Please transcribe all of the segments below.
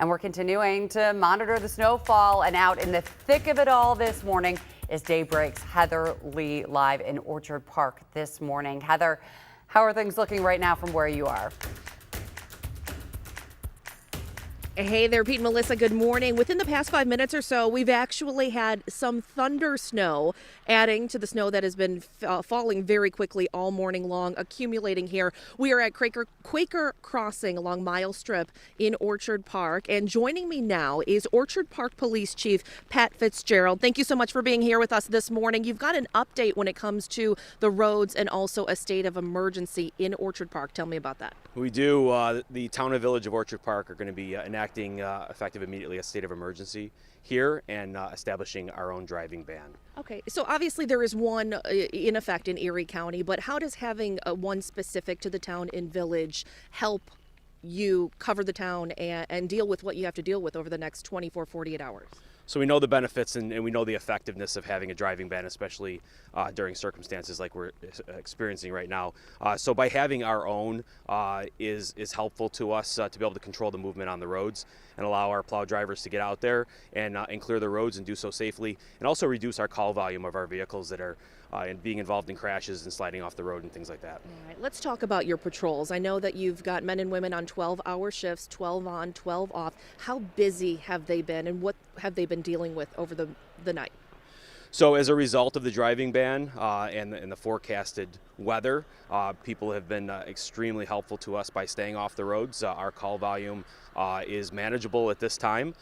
And we're continuing to monitor the snowfall, and out in the thick of it all this morning is Daybreak's Heather Lee live in Orchard Park this morning. Heather, how are things looking right now from where you are? Hey there, Pete and Melissa. Good morning. Within the past 5 minutes or so, we've actually had some thunder snow adding to the snow that has been falling very quickly all morning long, accumulating here. We are at Quaker Crossing along Mile Strip in Orchard Park. And joining me now is Orchard Park Police Chief Pat Fitzgerald. Thank you so much for being here with us this morning. You've got an update when it comes to the roads and also a state of emergency in Orchard Park. Tell me about that. We do. The town and village of Orchard Park are going to be enacting effective immediately a state of emergency here and establishing our own driving ban. Okay, so obviously there is one in effect in Erie County, but how does having one specific to the town and village help you cover the town and deal with what you have to deal with over the next 24, 48 hours? So we know the benefits and we know the effectiveness of having a driving ban, especially during circumstances like we're experiencing right now. So by having our own is helpful to us to be able to control the movement on the roads and allow our plow drivers to get out there and clear the roads and do so safely, and also reduce our call volume of our vehicles that are being involved in crashes and sliding off the road and things like that. All right, let's talk about your patrols. I know that you've got men and women on 12-hour shifts, 12 on, 12 off. How busy have they been, and what have they been dealing with over the night? So as a result of the driving ban and the forecasted weather, people have been extremely helpful to us by staying off the roads. Our call volume is manageable at this time.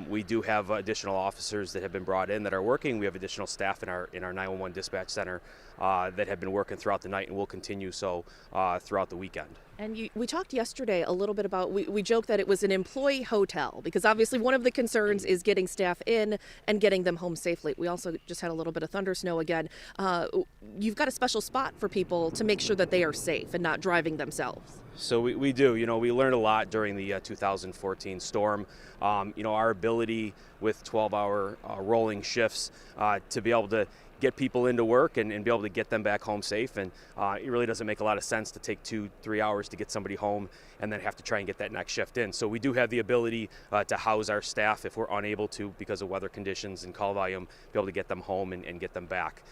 We do have additional officers that have been brought in that are working. We have additional staff in our 911 dispatch center that have been working throughout the night and will continue so throughout the weekend. And we talked yesterday a little bit about, we joked that it was an employee hotel because obviously one of the concerns is getting staff in and getting them home safely. We also just had a little bit of thunder snow again. You've got a special spot for people to make sure that they are safe and not driving themselves. So we do. You know, we learned a lot during the 2014 storm. Our ability with 12-hour rolling shifts to be able to get people into work and be able to get them back home safe. And it really doesn't make a lot of sense to take 2-3 hours to get somebody home and then have to try and get that next shift in. So we do have the ability to house our staff if we're unable to, because of weather conditions and call volume, be able to get them home and get them back.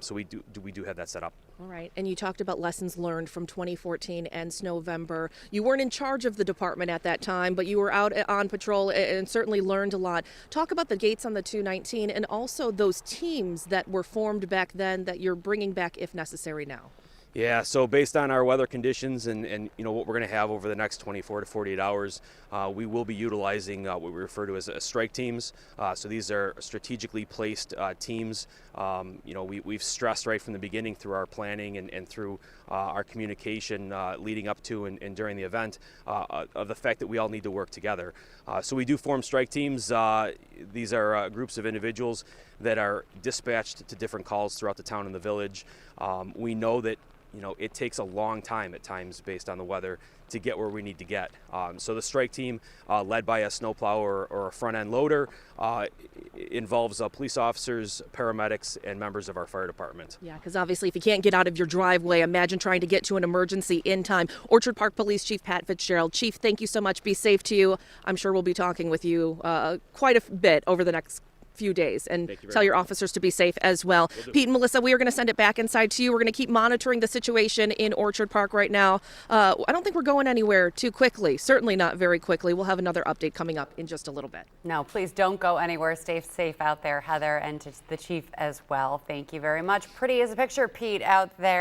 So we do have that set up. All right. And you talked about lessons learned from 2014 and Snowvember. You weren't in charge of the department at that time, but you were out on patrol and certainly learned a lot. Talk about the gates on the 219 and also those teams that were formed back then that you're bringing back if necessary now. Yeah, so based on our weather conditions and what we're going to have over the next 24 to 48 hours, we will be utilizing what we refer to as strike teams. So these are strategically placed teams. We've stressed right from the beginning through our planning and through our communication leading up to and during the event of the fact that we all need to work together. So we do form strike teams. These are groups of individuals that are dispatched to different calls throughout the town and the village. We know that it takes a long time at times based on the weather to get where we need to get. So the strike team, led by a snowplow or a front end loader, involves police officers, paramedics, and members of our fire department. Yeah, because obviously if you can't get out of your driveway, imagine trying to get to an emergency in time. Orchard Park Police Chief Pat Fitzgerald. Chief, thank you so much. Be safe to you. I'm sure we'll be talking with you quite a bit over the next few days, and tell your officers to be safe as well. Pete and Melissa, we are going to send it back inside to you. We're going to keep monitoring the situation in Orchard Park right now. I don't think we're going anywhere too quickly, certainly not very quickly. We'll have another update coming up in just a little bit. No, please don't go anywhere. Stay safe out there, Heather, and to the chief as well. Thank you very much. Pretty as a picture, Pete, out there.